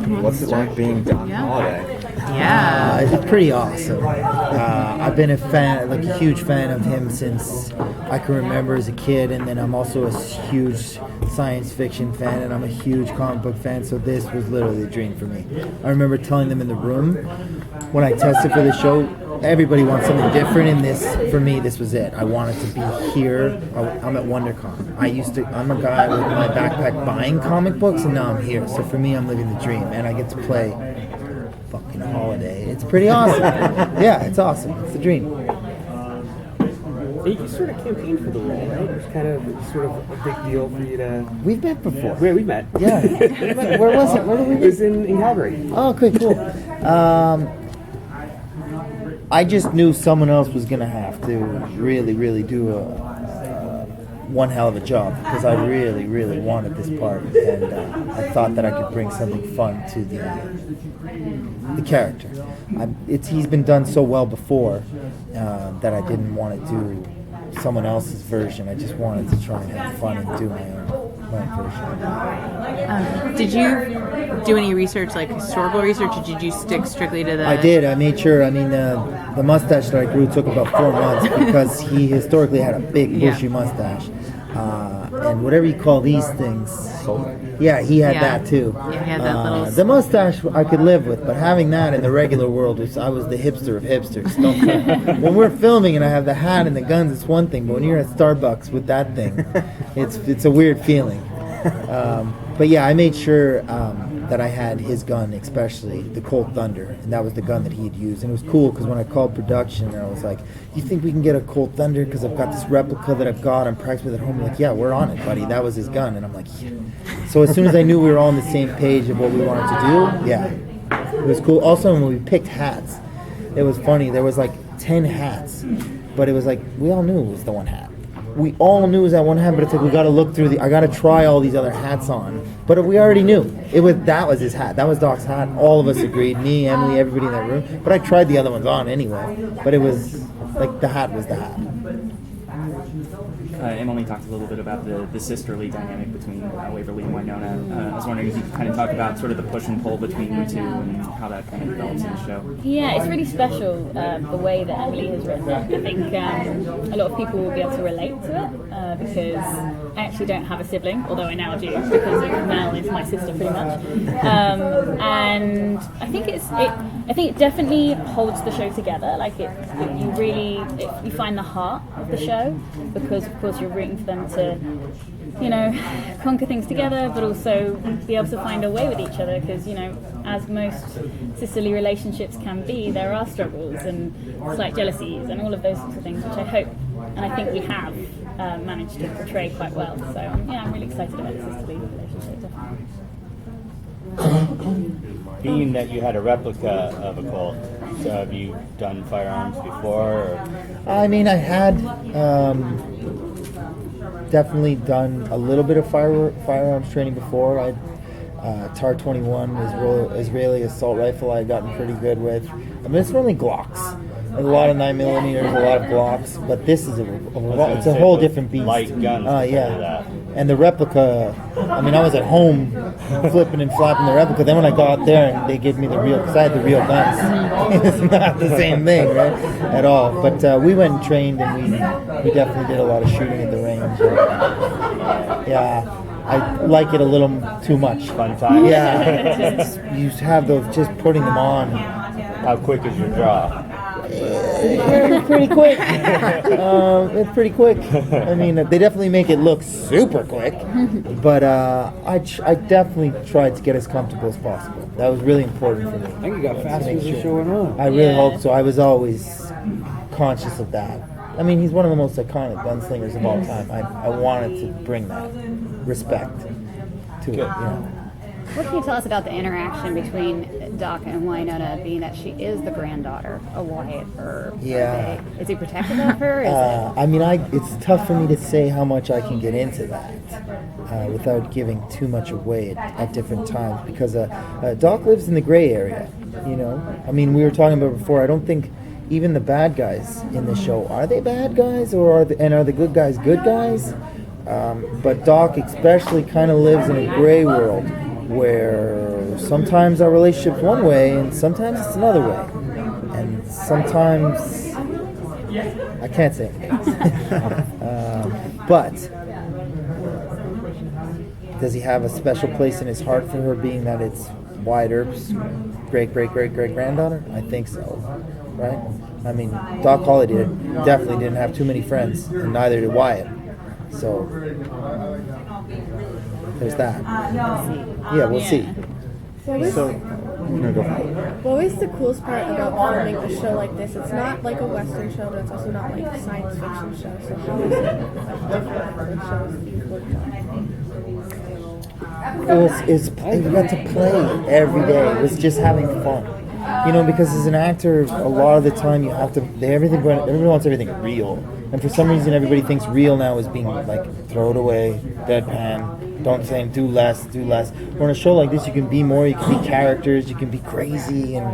What's it like being Doc Holliday? Yeah. It's pretty awesome. I've been a fan, like a huge fan of him since I can remember as a kid, and then I'm also a huge science fiction fan, and I'm a huge comic book fan, so this was literally a dream for me. I remember telling them in the room when I tested for the show, everybody wants something different, and this, for me, this was it. I wanted to be here. I'm at Wondercon. I'm a guy with my backpack buying comic books, and now I'm here. So for me, I'm living the dream, and I get to play fucking Holliday. It's pretty awesome. Yeah, it's awesome. It's the dream. So you sort of campaigned for the role, right? It was kind of sort of a big deal for you to... We've met before. Yeah, we met. Yeah. Where was it? Where did we meet? It was in Calgary. Oh, okay, cool. I just knew someone else was going to have to really do one hell of a job, because I really wanted this part, and I thought that I could bring something fun to the character. He's been done so well before that I didn't want to do someone else's version. I just wanted to try and have fun and do my own version. Did you do any research, like historical research, or did you stick strictly to the... I did. I made sure. I mean, the mustache that I grew took about 4 months because he historically had a big bushy mustache. And whatever you call these things. Yeah, he had that too. Yeah, he had that little... The mustache I could live with, but having that in the regular world, I was the hipster of hipsters. When we're filming and I have the hat and the guns, it's one thing, but when you're at Starbucks with that thing, it's a weird feeling. But yeah, I made sure that I had his gun, especially the Colt Thunder, and that was the gun that he had used. And it was cool because when I called production, I was like, "You think we can get a Colt Thunder? Because I've got this replica that I've got. I'm practicing with at home." Like, "Yeah, we're on it, buddy. That was his gun." And I'm like, yeah. So as soon as I knew we were all on the same page of what we wanted to do, yeah, it was cool. Also, when we picked hats, it was funny. There was like 10 hats, but it was like we all knew it was the one hat. We all knew it was that one hat, but it's like we got to look through I got to try all these other hats on. But we already knew that was his hat. That was Doc's hat. All of us agreed. Me, Emily, everybody in that room. But I tried the other ones on anyway. But it was like the hat was the hat. Emily talked a little bit about the sisterly dynamic between Waverly and Wynonna. I was wondering if you could kind of talk about sort of the push and pull between you two and how that kind of develops in the show. Yeah, it's really special the way that Emily has written it. I think a lot of people will be able to relate to it because I actually don't have a sibling, although I now do because Mel is my sister pretty much. And I think it definitely holds the show together. Like you find the heart of the show because of course you're rooting for them to, conquer things together, but also be able to find a way with each other because, as most sisterly relationships can be, there are struggles and slight jealousies and all of those sorts of things, which I hope and I think we have managed to portray quite well. So, I'm really excited about the sisterly relationship, definitely. Being that you had a replica of a Colt, so have you done firearms before? Or? I mean, I had definitely done a little bit of firearms training before. TAR-21 Israeli assault rifle I had gotten pretty good with. I mean, it's only Glocks. A lot of 9mm, a lot of Glocks, but this is it's a whole different beast. Light guns. Yeah. And the replica, I mean, I was at home flipping and flapping the replica. Then when I got out there and they gave me the real, because I had the real guns, it's not the same thing, right? At all. But we went and trained, and we definitely did a lot of shooting at the range. Yeah. I like it a little too much. Fun time. Yeah. You have those, just putting them on. How quick is your draw? Pretty quick. It's pretty quick. I mean, they definitely make it look super quick, but I definitely tried to get as comfortable as possible. That was really important for me. I think you got faster as the show went on. I really hope so. I was always conscious of that. I mean, he's one of the most iconic gunslingers of all time. I wanted to bring that respect to it. What can you tell us about the interaction between Doc and Wynonna, being that she is the granddaughter of Wyatt Earp? Yeah. Is he protective of her? I mean, it's tough for me to say how much I can get into that without giving too much away at different times, because Doc lives in the gray area, I mean, we were talking about before, I don't think even the bad guys in the show, are they bad guys, or are the good guys good guys? But Doc especially kind of lives in a gray world. where sometimes our relationship's one way and sometimes it's another way. And sometimes I can't say but does he have a special place in his heart for her, being that it's Wyatt Earp's great-great-great-great-granddaughter? I think so, right? I mean, Doc Holliday definitely didn't have too many friends, and neither did Wyatt. So there's that. Yeah, we'll see. No, go for it. What was the coolest part about filming a show like this? It's not like a Western show, but it's also not like a science fiction show. So how is it different from the shows that you've worked on? You got to play every day. It was just having fun. You know, because as an actor, a lot of the time you have to. Everybody wants everything real, and for some reason, everybody thinks real now is being like throw it away, deadpan. Don't say do less. Or in a show like this, you can be more. You can be characters. You can be crazy, and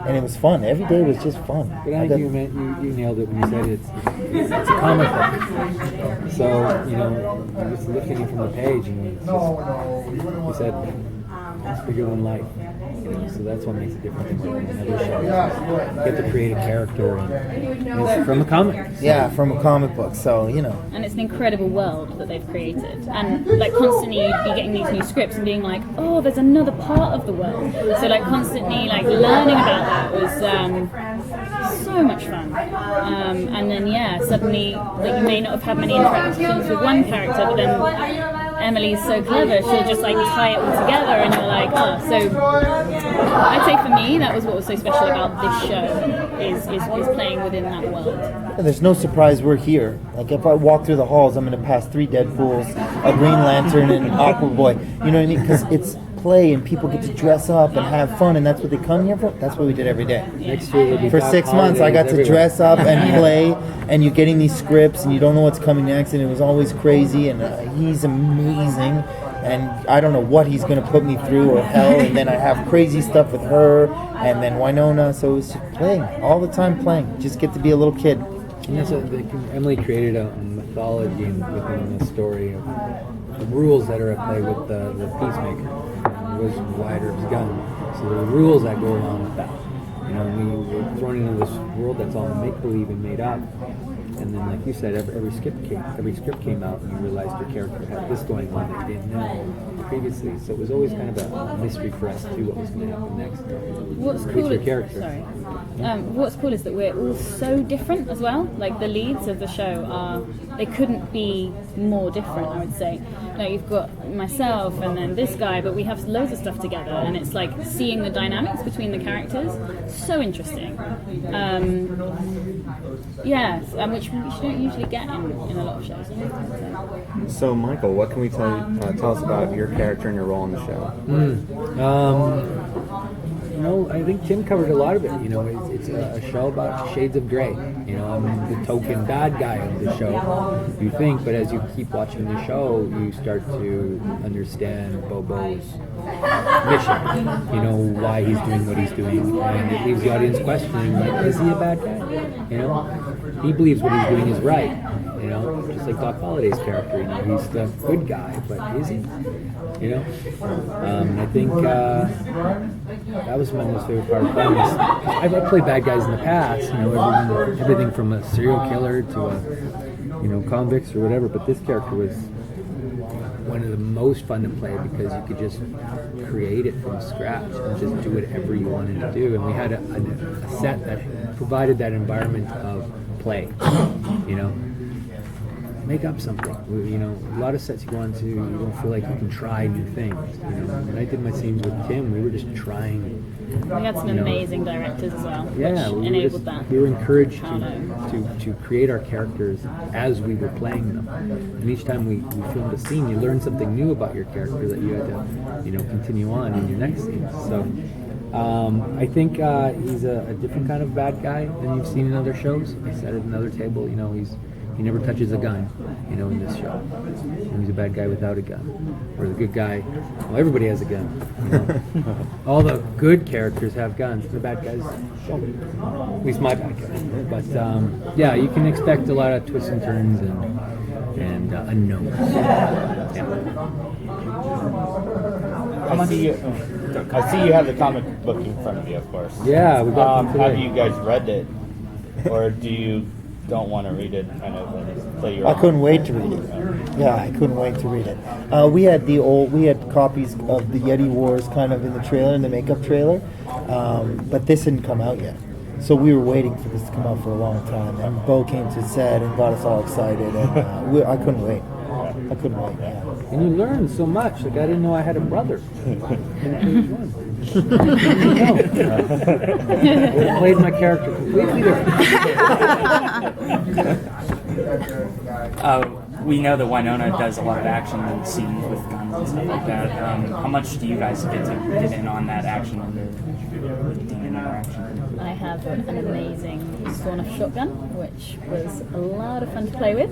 it was fun. Every day was just fun. But I think you nailed it when you said it's a comic book. So you're just looking from the page, and it's just, you said it's bigger than life. So that's what makes it different than another show. You get to create a character, and it's from a comic. Yeah, from a comic book. So And it's an incredible world that they've created. And like constantly you'd be getting these new scripts and being like, oh, there's another part of the world. So like constantly like learning about that was so much fun. And then suddenly like you may not have had many interactions with one character, but then Emily's so clever, she'll just like tie it all together, and you're like, oh. So I'd say for me that was what was so special about this show is playing within that world. And there's no surprise we're here. Like if I walk through the halls, I'm going to pass 3 Deadpools, a Green Lantern, and an Aquaboy. You know what I mean? Because it's play and people get to dress up and have fun, and that's what they come here for. That's what we did every day. Next year will be for 6 months, I got to dress up and play, and you're getting these scripts, and you don't know what's coming next, and it was always crazy. And he's amazing, and I don't know what he's going to put me through or hell. And then I have crazy stuff with her, and then Wynonna. So it was just playing all the time, playing. Just get to be a little kid. And that's Emily created a mythology within the story of the rules that are at play with the Peacemaker. It was Wyatt Earp's gun. So there are rules that go along with that. We were thrown into this world that's all make-believe and made up. And then, like you said, every script came out, and you realized your character had this going on that you didn't know previously. So it was always kind of a mystery for us too, what was going to happen next. What's cool is that we're all so different as well. Like the leads of the show they couldn't be more different, I would say. Like you've got myself and then this guy, but we have loads of stuff together, and it's like seeing the dynamics between the characters. So interesting. Which you don't usually get in a lot of shows. So, Michael, what can we tell us about your character and your role in the show? I think Tim covered a lot of it. It's a show about shades of gray. I'm the token bad guy of the show, you think, but as you keep watching the show, you start to understand Bobo's mission. Why he's doing what he's doing, and it leaves the audience questioning, like, is he a bad guy? He believes what he's doing is right. Just like Doc Holliday's character, he's the good guy, but is he? I think that was my most favorite part of playing this. I've played bad guys in the past, everything from a serial killer to convicts or whatever, but this character was one of the most fun to play because you could just create it from scratch and just do whatever you wanted to do. And we had a set that provided that environment of play, make up something. A lot of sets you go on to, you don't feel like you can try new things. When I did my scenes with Tim, we were just trying. We had some amazing directors as well, which enabled that. We were encouraged to create our characters as we were playing them. And each time we filmed a scene, you learn something new about your character that you had to, continue on in your next scene. So I think he's a different kind of bad guy than you've seen in other shows. I said at another table, he never touches a gun, in this show. And he's a bad guy without a gun. Or the good guy, well, everybody has a gun. All the good characters have guns. The bad guys don't. At least my bad guys. But you can expect a lot of twists and turns and unknowns. Yeah. I see you have the comic book in front of you, of course. Yeah, we got them Have today. you guys read it, or do you don't want to read it? Kind of and play your. I couldn't wait to read it. Yeah, I couldn't wait to read it. We had copies of the Yeti Wars kind of in the trailer, in the makeup trailer, but this hadn't come out yet. So we were waiting for this to come out for a long time, and Bo came to set and got us all excited, and I couldn't wait. I couldn't wait. Yeah. And you learn so much. Like, I didn't know I had a brother. Would have played my character completely different. We know that Wynonna does a lot of action scenes with guns and stuff like that. How much do you guys get in on that action and the demon interaction? I have an amazing sawn-off shotgun, which was a lot of fun to play with.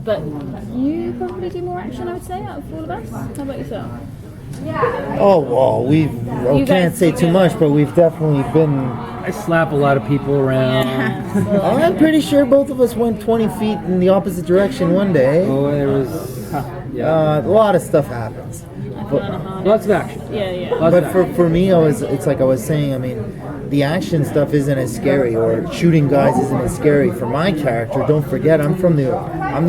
But you probably do more action, I would say, out of all of us. How about yourself? Oh well, I can't say too much, but we've definitely been. I slap a lot of people around. I'm pretty sure both of us went 20 feet in the opposite direction one day. Oh, there was A lot of stuff happens. lots of action. Yeah. Lots of But action. for me, it's like I was saying, I mean, the action stuff isn't as scary, or shooting guys isn't as scary for my character. Don't forget, I'm the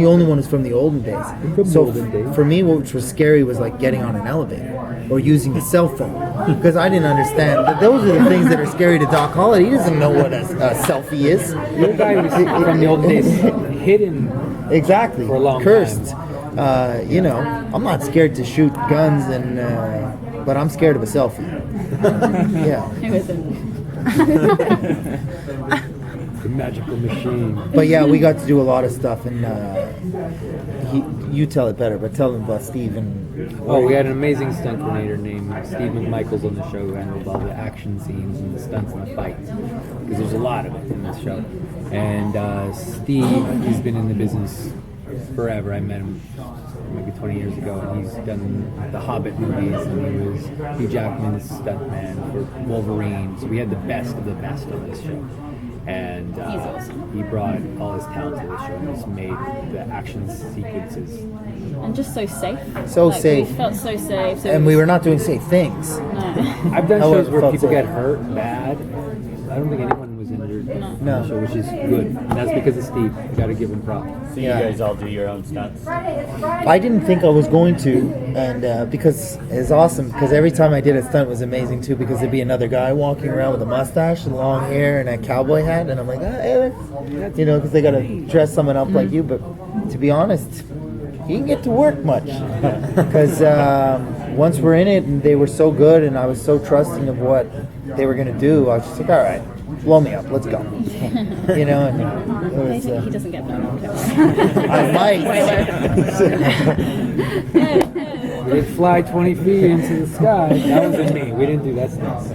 only one who's from the olden days. So olden days. for me, what was scary was like getting on an elevator or using a cell phone, because I didn't understand. But those are the things that are scary to Doc Holliday. He doesn't know what a selfie is. Your guy was from the old days, hidden. Exactly. For a long Cursed. I'm not scared to shoot guns, but I'm scared of a selfie. Yeah. Who isn't? The magical machine. But yeah, we got to do a lot of stuff, and you tell it better, but tell them about Steve and. Oh, we had an amazing stunt coordinator named Steve McMichaels on the show who handled all the action scenes and the stunts and the fights, because there's a lot of it in this show. And Steve, he's been in the business forever. I met him maybe 20 years ago, and he's done the Hobbit movies, and he was Hugh Jackman's stuntman for Wolverine. So we had the best of the best on this show. And He's awesome. he brought all his talent to the show and just made the action sequences. And just so safe. So safe. We felt so safe. So And we were not doing safe things. No. I've done I shows where felt people so. get hurt bad. I don't think anyone was injured in the show, which is good. And that's because of Steve. You got to give him props. So Yeah. you guys all do your own stunts? I didn't think I was going to, and because it's awesome, because every time I did a stunt was amazing too, because there'd be another guy walking around with a mustache and long hair and a cowboy hat, and I'm like, because they got to dress someone up like you. But to be honest, you didn't get to work much, because once we're in it, and they were so good, and I was so trusting of what they were going to do, I was just like, all right, blow me up, let's go. And it was, He doesn't get blown up. I might. We did fly 20 feet into the sky. That wasn't me. We didn't do that stuff.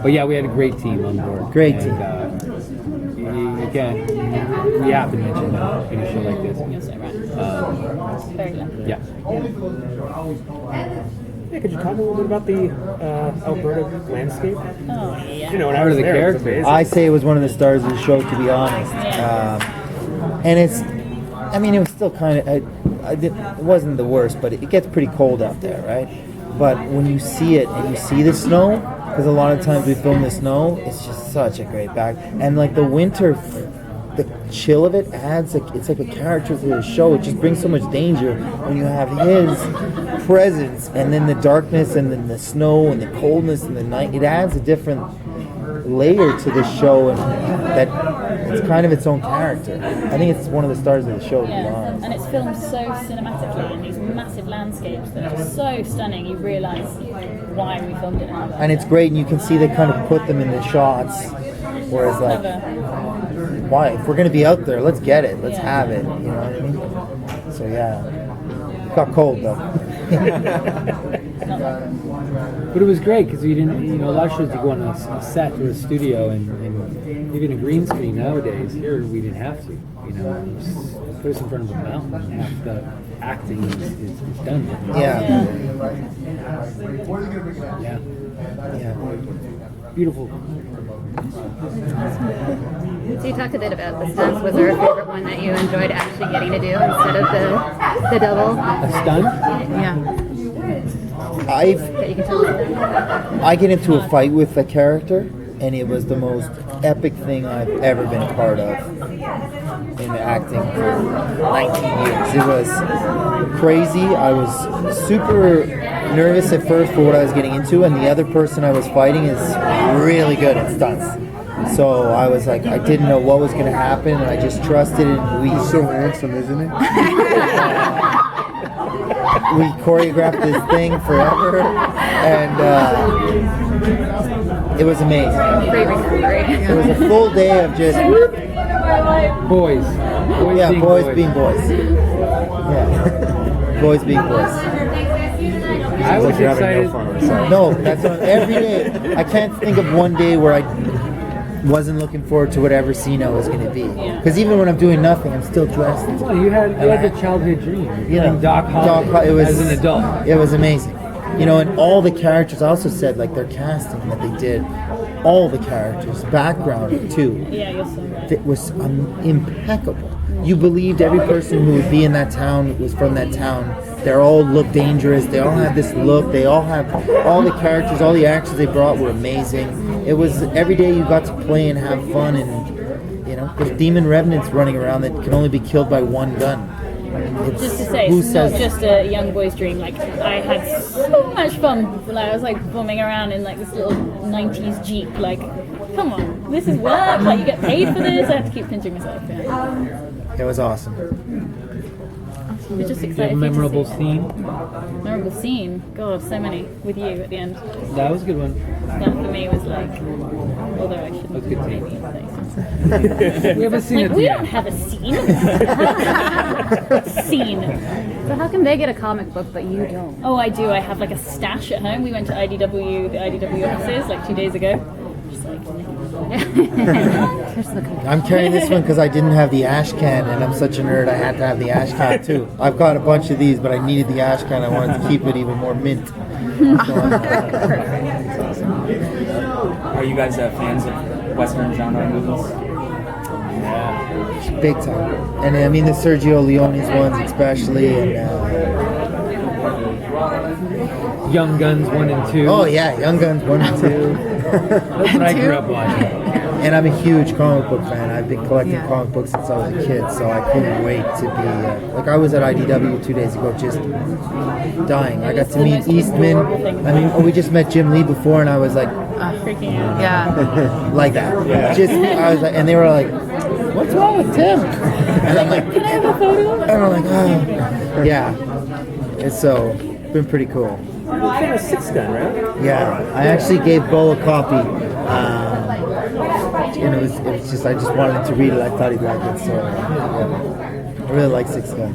But yeah, we had a great team on board. Great and, again, we have to mention that in a show like this. You're so right. Very lucky. Yeah. Yeah, could you talk a little bit about the Alberta landscape? Oh, yeah. You know, when I Part was of the there, it was character. amazing. I say it was one of the stars of the show, to be honest. And it was still kind of, it wasn't the worst, but it gets pretty cold out there, right? But when you see it and you see the snow, because a lot of times we film the snow, it's just such a great back. And like the winter, the chill of it adds, it's like a character to the show. It just brings so much danger when you have his presence, and then the darkness, and then the snow, and the coldness, and the night. It adds a different layer to this show, and that it's kind of its own character. I think it's one of the stars of the show, to be honest. And it's filmed so cinematically in these massive landscapes that are just so stunning. You realise why we filmed it in Alberta. And it's great, and you can see they kind of put them in the shots, whereas like, why? If we're going to be out there, let's get it. Let's have it. You know what I mean? So yeah. It got cold though. But it was great because we didn't, a lot of shows you go on a set or a studio and even a green screen nowadays. Here we didn't have to, you just put us in front of a mountain and half the acting is done. Yeah. Yeah. Yeah. Beautiful. So you talked a bit about the stunts. Was there a favorite one that you enjoyed actually getting to do instead of the double? A stunt? Yeah. That you can tell us about? I get into a fight with a character, and it was the most epic thing I've ever been a part of in acting for 19 years. It was crazy. I was super nervous at first for what I was getting into, and the other person I was fighting is really good at stunts. So I was like, I didn't know what was going to happen, and I just trusted it. And He's so handsome, isn't he? we choreographed this thing forever, and it was amazing. Great recovery. It was a full day of just Boys. boys being boys. Yeah, boys being boys. I was Like you're having excited. no fun with yourself. No, that's on every day. I can't think of one day where I wasn't looking forward to whatever scene I was going to be. Because even when I'm doing nothing, I'm still dressed. Well, you had the childhood dream. You know, Doc Holliday it was, as an adult. It was amazing. You know, and all the characters, I also said, like, their casting that they did, all the characters, background too, Yeah, you're so right. it was impeccable. You believed every person who would be in that town was from that town. They all looked dangerous. They all had this look. They all have all the characters, all the actions they brought were amazing. It was every day you got to play and have fun, and you know, there's demon revenants running around that can only be killed by one gun. Just to say, who it's says not just a young boy's dream. Like, I had so much fun. Like, I was like bumming around in like this little 90s Jeep. Like, come on, this is work. Like, you get paid for this. I have to keep pinching myself. Yeah. it was awesome. We're just Do you excited. have a memorable for you to scene? see. Memorable scene. God, so many with you at the end. That was a good one. That for me was like, although I shouldn't That's good too. maybe say something. We have a scene Like, at we the don't end. have a scene. Scene. So how come they get a comic book but you don't? Oh, I do. I have like a stash at home. We went to the IDW offices like 2 days ago. Just like, I'm carrying this one because I didn't have the ash can, and I'm such a nerd. I had to have the ash can too. I've got a bunch of these, but I needed the ash can. I wanted to keep it even more mint. Are you guys fans of Western genre movies? Big time. And I mean the Sergio Leone's ones especially, and Young Guns 1 and 2. oh yeah, Young Guns 1 and 2. That's what I grew up watching. And I'm a huge comic book fan. I've been collecting comic books since I was a kid, so I couldn't wait to be like I was at IDW 2 days ago, just dying. I got to meet Eastman. I mean, we just met Jim Lee before, and I was like, freaking out. Yeah. like that. Just I was like, and they were like, "What's wrong with Tim?" And I'm like, Can I have a photo? and I'm like, oh, yeah. It's so been pretty cool. You're a fan of Six Gun, right? Yeah, I actually gave Bo a copy. And it was just I just wanted him to read it. I thought he'd like it, so yeah. I really like Six Gun.